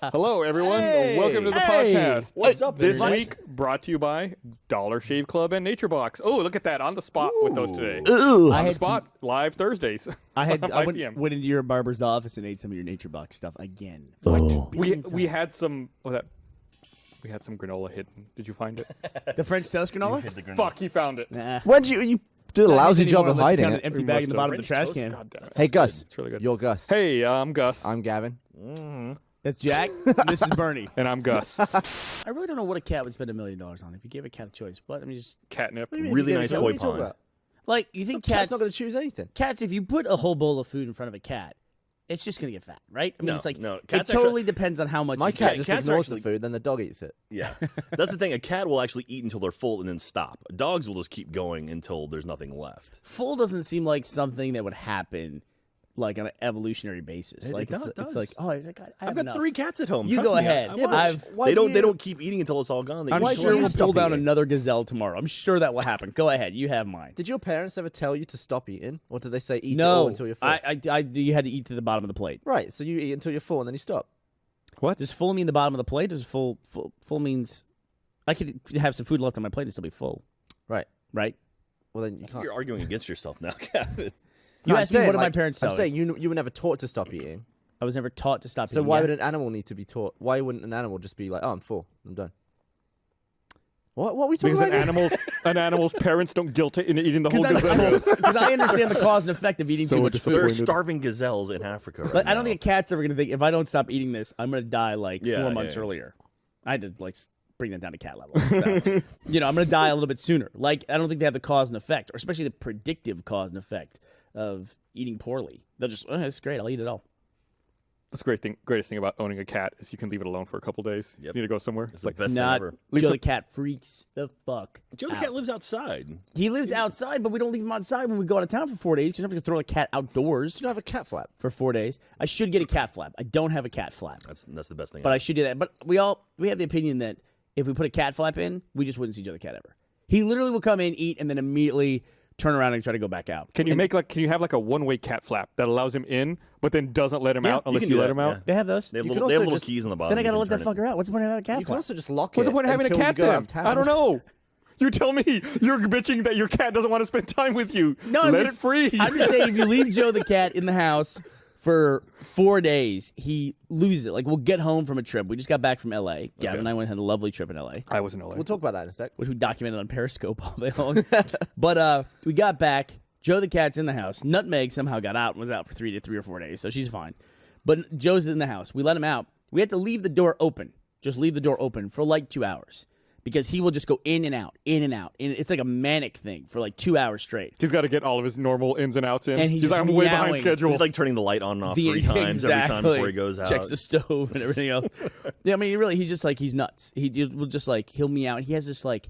Hello, everyone. Hey. Welcome to the podcast. What's up, This everybody? week, brought to you by Dollar Shave Club and Nature Box. Oh, look at that. On the spot with those today. Ooh. On the spot, live Thursdays. I 5 went, p.m. went into your barber's office and ate some of your Nature Box stuff again. Oh. We had some. We had some granola hidden. Did you find it? The French toast granola? Fuck, he found it. Nah. When you did a lousy job of hiding An it. empty We bag in must the bottom have. of the trash French can. God damn it. Hey, Gus. It's really good. You're Gus. Hey, I'm Gus. I'm Gavin. That's Jack. This is Burnie. And I'm Gus. I really don't know what a cat would spend $1 million on if you gave a cat a choice. But I mean, just Catnip. Really nice What are koi you talking pond. about? like you think Cat's cats? not going to choose anything. Cats, if you put a whole bowl of food in front of a cat, it's just gonna get fat, right? I mean, No, it's like no, it cats totally depends on how much. My you cat eat. just cats are ignores actually- the food, then the dog eats it. Yeah, that's the thing. A cat will actually eat until they're full and then stop. Dogs will just keep going until there's nothing left. Full doesn't seem like something that would happen, like on an evolutionary basis. Like does. it's like, oh, it's like, I have I've got enough. 3 cats at home. You Trust go me, ahead. I Yeah, watch. but They don't keep eating until it's all gone. They I'm eat sure slowly. we'll pull down eating? another gazelle tomorrow. I'm sure that will happen. Go ahead. You have mine. Did your parents ever tell you to stop eating? Or did they say eat it all No, until you're full? you had to eat to the bottom of the plate. Right, so you eat until you're full and then you stop. What? Does full mean the bottom of the plate? Does full means I could have some food left on my plate and still be full, Right. right? Well, then you can't. You're arguing against yourself now, Gavin. You I'm asked me, saying, what did my like, parents tell I'm me? saying you were never taught to stop eating. I was never taught to stop So eating. why yeah. would an animal need to be taught? Why wouldn't an animal just be like, oh, I'm full, I'm done? What are we talking Because about? an animal's parents don't guilt it in eating the whole Because gazelle. I understand the cause and effect of eating So too much disappointed. There food. are starving gazelles in Africa right But I don't now. think a cat's ever going to think, if I don't stop eating this, I'm going to die like Yeah, 4 months yeah. earlier. I had to like bring that down to cat level. So, you know, I'm going to die a little bit sooner. Like, I don't think they have the cause and effect, or especially the predictive cause and effect of eating poorly. They'll just, oh, it's great. I'll eat it all. That's the greatest thing about owning a cat is you can leave it alone for a couple days. Yep. You need to go somewhere. It's the best thing Not ever. Joe the cat freaks the fuck Joe the out. cat lives outside. He lives outside, but we don't leave him outside when we go out of town for 4 days. You don't have to throw a cat outdoors You don't have a cat flap. for 4 days. I should get a cat flap. I don't have a cat flap, That's the best thing. but ever. I should do that. But we have the opinion that if we put a cat flap in, we just wouldn't see Joe the cat ever. He literally will come in, eat, and then immediately turn around and try to go back out. Can you have like a one-way cat flap that allows him in, but then doesn't let him Yeah, out you unless can you do let that, him out? yeah. They have those. They have You little, can they have also little just- keys on the bottom. Then I gotta you let can that turn it. fucker out. What's the point of having a cat You can flap? also just lock it. What's the point of having a until cat you go out then? of town. I don't know. You tell me you're bitching that your cat doesn't want to spend time with you. No, I'm let just- it free. I'm just saying, if you leave Joe the cat in the house for 4 days, he loses it. Like, we'll get home from a trip. We just got back from L.A. Gavin and I went and had a lovely trip in L.A., I was in LA. We'll talk about that in a sec. which we documented on Periscope all day long. But we got back. Joe the cat's in the house. Nutmeg somehow got out and was out for 3 or 4 days, so she's fine. But Joe's in the house. We let him out. We had to leave the door open. Just leave the door open for like 2 hours. Because he will just go in and out, in and out. And it's like a manic thing for like 2 hours straight. He's got to get all of his normal ins and outs in. And he's like, just I'm way behind meowing. schedule. He's like turning the light on and off 3 times every time before he goes out. Checks the stove and everything else. Yeah, I mean, really, he's just like, he's nuts. He will just like, he'll meow. And he has this like,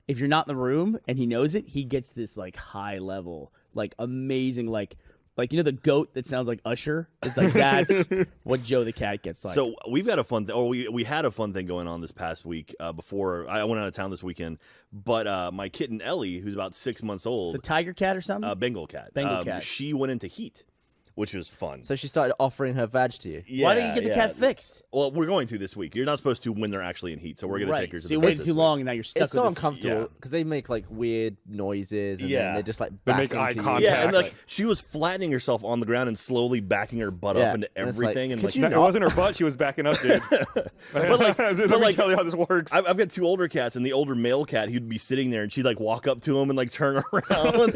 if you're not in the room and he knows it, he gets this like high level, like amazing, like you know the goat that sounds like Usher? It's like that's what Joe the cat gets like. So we've got a fun thing, or we had a fun thing going on this past week before I went out of town this weekend. But my kitten Ellie, who's about 6 months old, it's a tiger cat or something? Bengal cat, Bengal cat. she went into heat, which was fun. So she started offering her vag to you. Why don't you get the cat fixed? Well, we're going to this week. You're not supposed to when they're actually in heat, so we're going to take her to So the you vet waited this too week. long and now you're stuck It's so with this. uncomfortable yeah. because they make like weird noises and Yeah. then they just like They back make eye into you. contact. Yeah, and like Exactly. she was flattening herself on the ground and slowly backing her butt Yeah, up into and it's like, everything, and could like you it wasn't her butt. She was backing up, dude. But Let me like- tell you how this works. I've got 2 older cats, and the older male cat, he'd be sitting there, and she'd like walk up to him and like turn around.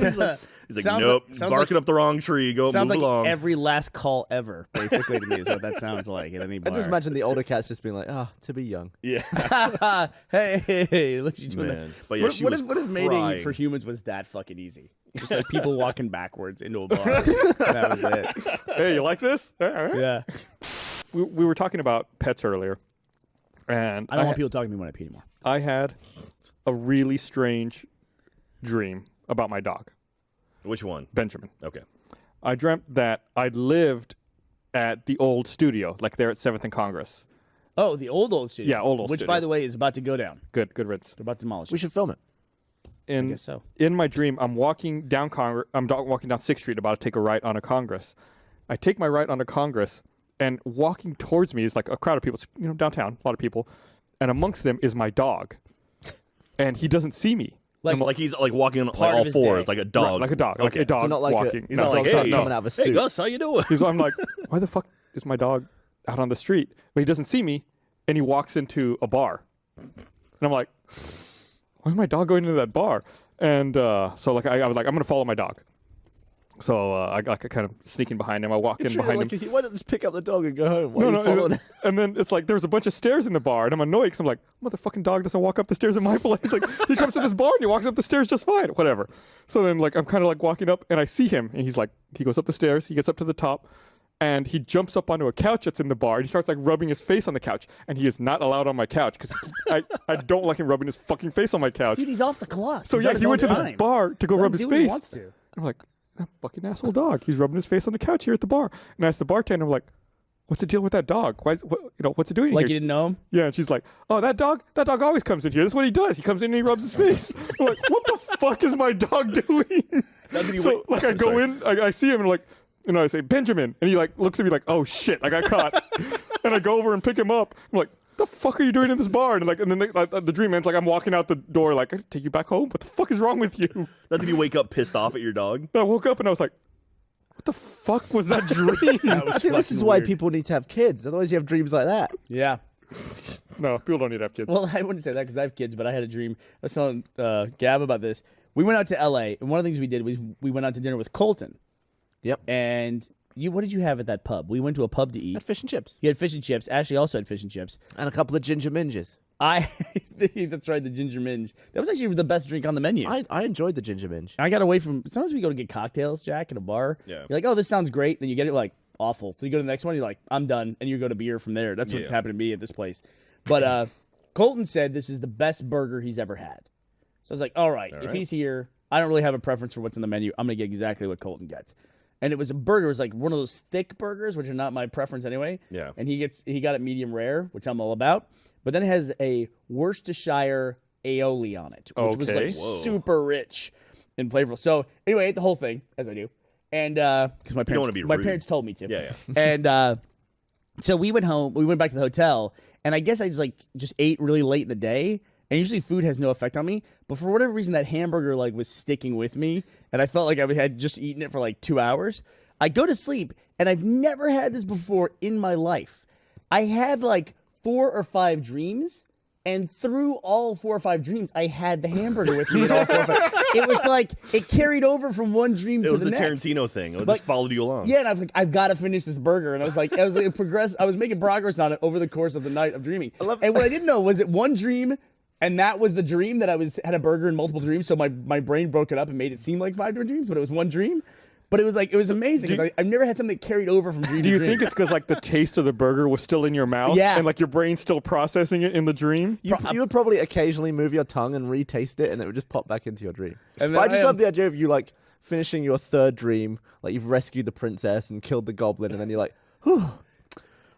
He's like, Sounds nope, like- sounds barking like- up the wrong tree. Go Sounds move like along. every last call ever, basically, to me, is what that sounds like at any I bar. just imagine the older cats just being like, to be young. yeah, hey, look at you doing man. that. But yeah, what, she what was if mating crying. for humans was that fucking easy? Just like people walking backwards into a bar. That was it. Hey, you like this? All right. Yeah. We were talking about pets earlier, and I don't want people talking to me when I pee anymore. I had a really strange dream about my dog, Which one? Benjamin. Okay. I dreamt that I lived at the old studio, like there at 7th and Congress. Oh, the old studio. Yeah, old Which, studio. by the way, is about to go down. Good riddance. They're about to demolish We it. should film it. I guess so. In my dream, I'm walking down walking down 6th Street, about to take a right on a Congress. I take my right onto Congress, and walking towards me is like a crowd of people, downtown, a lot of people, and amongst them is my dog, and he doesn't see me. Like he's like walking on Part of all his fours, day. like a dog. Like a dog, like a dog So not like walking. He's not like, dog's hey, coming out of a suit. hey Gus, how you doing? I'm like, why the fuck is my dog out on the street? But he doesn't see me, and he walks into a bar. And I'm like, why is my dog going into that bar? And so like I was like, I'm going to follow my dog. So I kind of sneaking behind him. I walk in behind him. Why don't you just pick up the dog and go home? Why are you following him? And then it's like there's a bunch of stairs in the bar, and I'm annoyed because I'm like, motherfucking dog doesn't walk up the stairs in my place. Like he comes to this bar and he walks up the stairs just fine, whatever. So then like I'm kind of like walking up, and I see him, and he goes up the stairs, he gets up to the top, and he jumps up onto a couch that's in the bar, and he starts like rubbing his face on the couch, and he is not allowed on my couch because I don't like him rubbing his fucking face on my couch. Dude, he's off the clock. So He's yeah, on his he went to own this time. bar to go Let rub him his do what he face. wants to. I'm like, that fucking asshole dog. He's rubbing his face on the couch here at the bar. And I asked the bartender, I'm like, what's the deal with that dog? What's it doing Like here? you didn't know him? Yeah, and she's like, oh, that dog always comes in here. That's what he does. He comes in and he rubs his face. I'm like, what the fuck is my dog doing? So like I go in, I see him and like, I say, Benjamin. And he like looks at me like, oh shit, I got caught. And I go over and pick him up. I'm like, the fuck are you doing in this bar? And then the dream ends like I'm walking out the door like, I take you back home? What the fuck is wrong with you? Not that you wake up pissed off at your dog. I woke up and I was like, what the fuck was that dream? I think this is why people need to have kids. Otherwise, you have dreams like that. Yeah. No, people don't need to have kids. Well, I wouldn't say that because I have kids, but I had a dream. I was telling Gab about this. We went out to L.A., and one of the things we did was we went out to dinner with Colton. Yep. And what did you have at that pub? We went to a pub to eat. Had fish and chips. You had fish and chips. Ashley also had fish and chips. And a couple of ginger minges. That's right, the ginger minge. That was actually the best drink on the menu. I enjoyed the ginger minge. I got away from. Sometimes we go to get cocktails, Jack, at a bar. Yeah. You're like, oh, this sounds great. Then you get it like awful. So you go to the next one. You're like, I'm done, and you go to beer from there. That's what happened to me at this place. But Colton said this is the best burger he's ever had. So I was like, all right, if he's here, I don't really have a preference for what's in the menu. I'm gonna get exactly what Colton gets. And it was a burger. It was like one of those thick burgers, which are not my preference anyway. Yeah. And he got it medium rare, which I'm all about. But then it has a Worcestershire aioli on it, which was like super rich and flavorful. So anyway, I ate the whole thing, as I do. And because my parents told me to. Yeah. And so we went home. We went back to the hotel, and I guess I just ate really late in the day. And usually food has no effect on me, but for whatever reason, that hamburger was sticking with me, and I felt like I had just eaten it for like 2 hours. I go to sleep, and I've never had this before in my life. I had like 4 or 5 dreams, and through all 4 or 5 dreams, I had the hamburger with me in all 4 or 5. It was like it carried over from one dream to the next. It was the Tarantino thing. It just followed you along. Yeah, and I was like, I've got to finish this burger, and I was making progress on it over the course of the night of dreaming. And what I didn't know was it one dream. And that was the dream that had a burger in multiple dreams. So my brain broke it up and made it seem like 5 different dreams, but it was one dream. But it was amazing. I've never had something that carried over from dream to dream. Do you think it's because like the taste of the burger was still in your mouth? Yeah. And like your brain's still processing it in the dream? You would probably occasionally move your tongue and retaste it, and it would just pop back into your dream. And But I just love the idea of you like finishing your 3rd dream, like you've rescued the princess and killed the goblin, and then you're like, whew.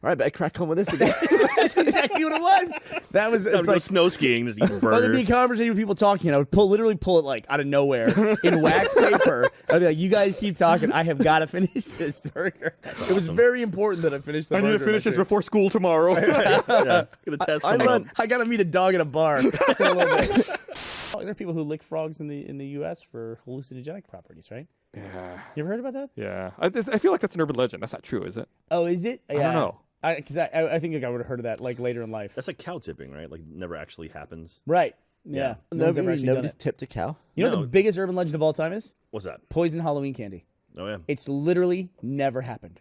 All right, better crack on with this again. That's exactly what it was. That was It's like snow skiing, just eating burgers. There'd be a conversation with people talking, and I would literally pull it like out of nowhere in wax paper. I'd be like, "You guys keep talking. I have got to finish this burger." It was very important that I finish the burger. I need to finish this before school tomorrow. Got a test coming up. I got to meet a dog at a bar in a little bit. There are people who lick frogs in the U.S. for hallucinogenic properties, right? Yeah. You ever heard about that? Yeah. I feel like that's an urban legend. That's not true, is it? Oh, is it? I don't know. Because I think I would have heard of that like later in life. That's like cow tipping, right? Like never actually happens. Right. Yeah. Nobody's tipped a cow. You know what the biggest urban legend of all time is? What's that? Poison Halloween candy. Oh yeah. It's literally never happened.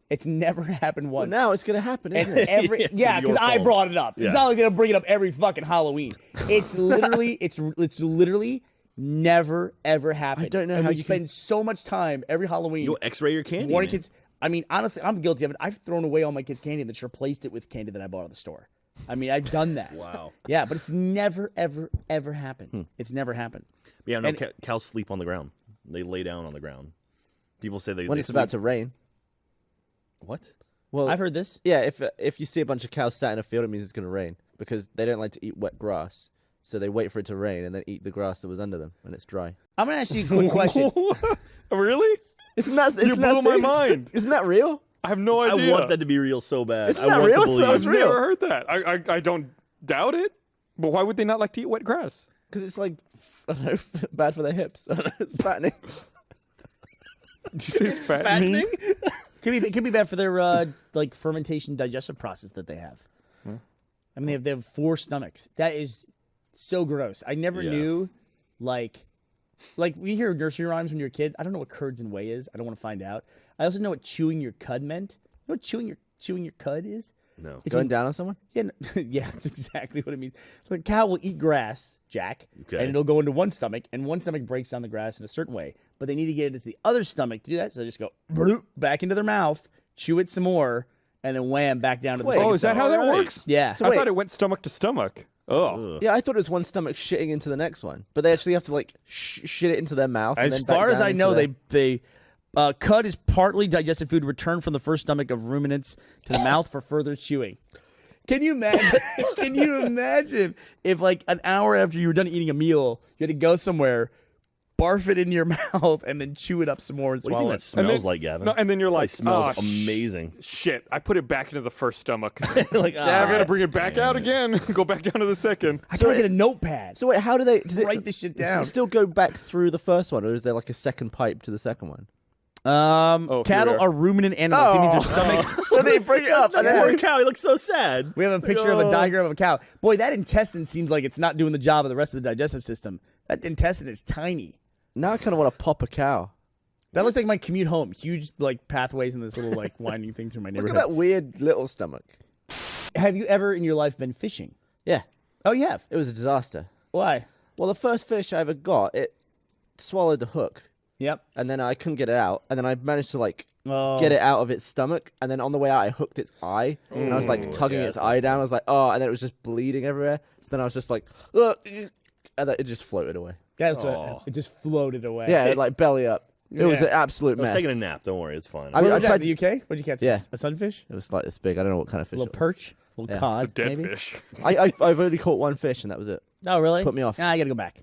It's never happened once. Well, now it's going to happen, isn't it? Yeah, because I brought it up. Yeah. It's not like I'm gonna bring it up every fucking Halloween. It's literally, it's literally never ever happened. I don't know and how we you spend so much time every Halloween. You'll X-ray your candy. warning man. kids. I mean, honestly, I'm guilty of it. I've thrown away all my kids' candy and then replaced it with candy that I bought at the store. I mean, I've done that. Wow. Yeah, but it's never ever ever happened. It's never happened. Yeah, no, And- cows sleep on the ground. They lay down on the ground. People say When they it's sleep. about to rain. What? Well, I've heard this. Yeah, if you see a bunch of cows sat in a field, it means it's going to rain because they don't like to eat wet grass. So they wait for it to rain and then eat the grass that was under them when it's dry. I'm gonna ask you a quick question. Really? Isn't that You blew my mind. Isn't that real? I have no I idea. want that to be real so bad. It's I not want real? to believe. That was I've real. never heard that. I don't doubt it. But why would they not like to eat wet grass? Because it's like, I don't know, bad for their hips. I don't know, it's fattening. Did you say it's fattening? It could be bad for their like fermentation digestive process that they have. I mean, they have 4 stomachs. That is so gross. I never knew, like we hear nursery rhymes when you're a kid. I don't know what curds and whey is. I don't want to find out. I also know what chewing your cud meant. You know what chewing your cud is? No. It's Going when- down on someone? Yeah, yeah, that's exactly what it means. So a cow will eat grass, Jack, Okay. and it'll go into one stomach, and one stomach breaks down the grass in a certain way, but they need to get it into the other stomach to do that, so they just go bloop, back into their mouth, chew it some more, and then wham, back down to the second Oh, is that how stomach. that Alright. works? Yeah. So I wait. thought it went stomach to stomach. Oh. Yeah, I thought it was one stomach shitting into the next one. But they actually have to, like, shit it into their mouth. and As then back far as down I into know, their- cud is partly digested food returned from the first stomach of ruminants to the mouth for further chewing. Can you imagine? Can you imagine if, like, an hour after you were done eating a meal, you had to go somewhere, barf it in your mouth, and then chew it up some more and What do you swallow think that it? smells then- like, Gavin? No, and then you're like, It smells oh, amazing. Shit, I put it back into the first stomach. Like, I gotta bring it back out again. Go back down to the second. I gotta get a notepad. So wait, how do they... Does it, Write this shit does down. it still go back through the first one, or is there, like, a second pipe to the second one? here Cattle we are. are ruminant animals. It means their stomach. So they bring it up, and Poor then... cow, he looks so sad. We have a picture of a diagram of a cow. Boy, that intestine seems like it's not doing the job of the rest of the digestive system. That intestine is tiny. Now I kind of want to pop a cow. That looks like my commute home. Huge, like, pathways and this little, like, winding thing through my Look neighborhood. at that weird little stomach. Have you ever in your life been fishing? Yeah, Oh, you have. it was a disaster. Why? Well, the first fish I ever got, it swallowed the hook, Yep. and then I couldn't get it out, and then I managed to, like, Oh. get it out of its stomach, and then on the way out I hooked its eye, and I was like tugging yeah, its that's eye down. I was like, oh, and then it was just bleeding everywhere. So then I was just like, ugh, and then it just floated away. Yeah, that's what, it just floated away. Yeah, like belly up. It was Yeah. an absolute I was mess. taking a nap. Don't worry, it's fine. I Where mean, was I that, tried in the UK? What'd you catch? Yeah. A sunfish? It was like this big. I don't know what kind of A fish. little it was. perch? A little Yeah. cod? It's a dead maybe? fish. I've only caught one fish, and that was it. Oh, really? Put me off. Nah, I gotta go back.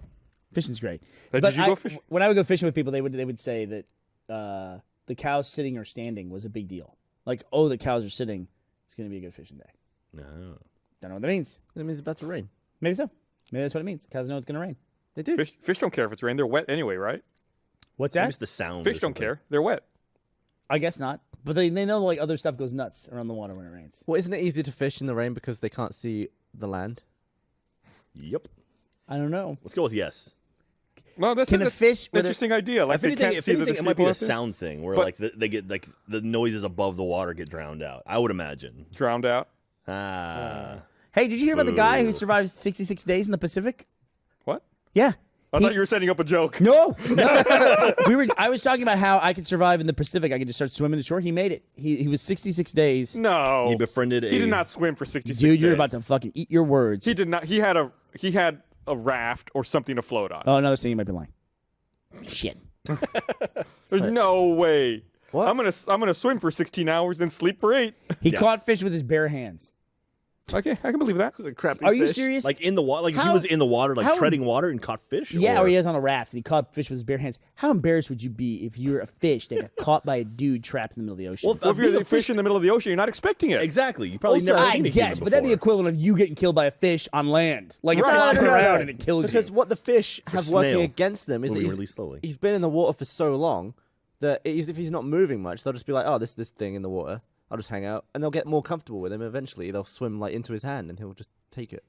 Fishing's great. Hey, But did you go fishing? When I would go fishing with people, they would say that the cows sitting or standing was a big deal. Like, oh, the cows are sitting. It's gonna be a good fishing day. No. Don't know what that means. It means it's about to rain. Maybe so. Maybe that's what it means. Cows know it's gonna rain. They do. Fish don't care if it's rain. They're wet anyway, right? What's Maybe that? it's the sound. Fish or don't something. care. They're wet. I guess not. But they know like other stuff goes nuts around the water when it rains. Well, isn't it easier to fish in the rain because they can't see the land? Yep. I don't know. Let's go with yes. Well, that's Can a an fish with a- interesting idea. Like If they anything, can't if see that anything there's it might be people a out there. sound thing where But- like they get like the noises above the water get drowned out. I would imagine. Drowned out. Ah. Hey, did you hear about the guy who Boo. survived 66 days in the Pacific? What? Yeah. I thought you were setting up a joke. No. I was talking about how I could survive in the Pacific. I could just start swimming to shore. He made it. He was 66 days. No. He befriended He a. did not swim for 66 Dude, you're days. about to fucking eat your words. He did not. He had a raft or something to float on. Oh, another thing you might be lying. Shit. There's no way. What? I'm gonna swim for 16 hours then sleep for 8. He caught fish with his bare hands. Okay, I can believe that. It's a crappy Are you fish. serious? Like in the water, like if he How- was in the water, like how- treading water and caught fish. Yeah, or he is on a raft and he caught fish with his bare hands. How embarrassed would you be if you're a fish that got caught by a dude trapped in the middle of the ocean? Well, Well, if being you're a a fish in the middle of the ocean, you're not expecting it. Exactly. You probably Also, never I seen a human guess, but that'd be the before. equivalent of you getting killed by a fish on land. Like it's Right. flopping No, no, no, around no. and it kills Because you. what the fish have snail working against them is that moving really slowly. he's been in the water for so long that if he's not moving much, they'll just be like, oh, this thing in the water. I'll just hang out, and they'll get more comfortable with him. Eventually, they'll swim like into his hand, and he'll just take it.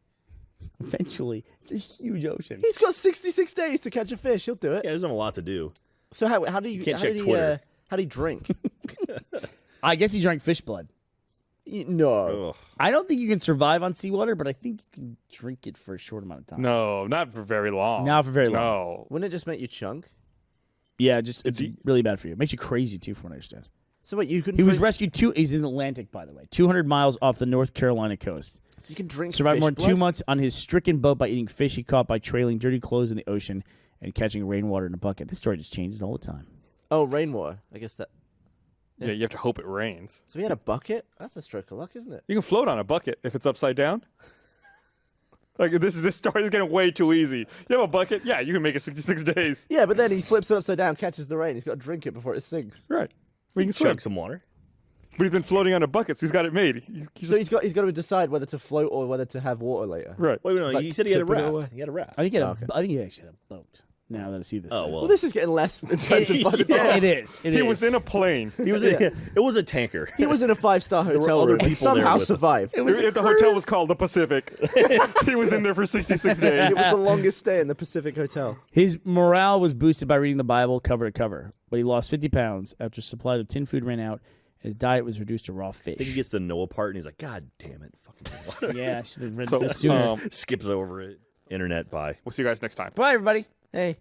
Eventually, it's a huge ocean. He's got 66 days to catch a fish. He'll do it. Yeah, he doesn't have a lot to do. So how do you can't how check did he, Twitter. how do you drink? I guess he drank fish blood. No. Ugh. I don't think you can survive on seawater, but I think you can drink it for a short amount of time. No, not for very long. Not for very long. No. Wouldn't it just make you chunk? Yeah, just it's It's- really bad for you. It makes you crazy too, from what I understand. So wait, you can He was drink, rescued he's in the Atlantic, by the way, 200 miles off the North Carolina coast. so you can drink Survived fish more than blood? 2 months on his stricken boat by eating fish he caught by trailing dirty clothes in the ocean and catching rainwater in a bucket. This story just changes all the time. Oh, rainwater. I guess that. Yeah, you have to hope it rains. So he had a bucket. That's a stroke of luck, isn't it? You can float on a bucket if it's upside down. Like this story is getting way too easy. You have a bucket, yeah, you can make it 66 days. Yeah, but then he flips it upside down, catches the rain. He's got to drink it before it sinks. Right. We can swim. Chug some water. But he's been floating on a bucket, so he's got it made. So he's got to decide whether to float or whether to have water later. right. Wait, no, Like he said he had a tipping it away. raft. He had a raft. I think he Okay. actually had a boat. Now that I see this. Oh thing. well, Well, this is getting less impressive by the day. It is. He was in a plane. he was. It was a tanker. He was in a 5-star were hotel other room and people there somehow with him. survived. If the hotel was called the Pacific, he was in there for 66 days. It was the longest stay in the Pacific Hotel. His morale was boosted by reading the Bible cover to cover, but he lost 50 pounds after supply of tin food ran out. His diet was reduced to raw fish. I think he gets the Noah part and he's like, God damn it, fucking Yeah, I should have read So, this sooner. skips over it. Internet, bye. We'll see you guys next time. Bye, everybody. Hey.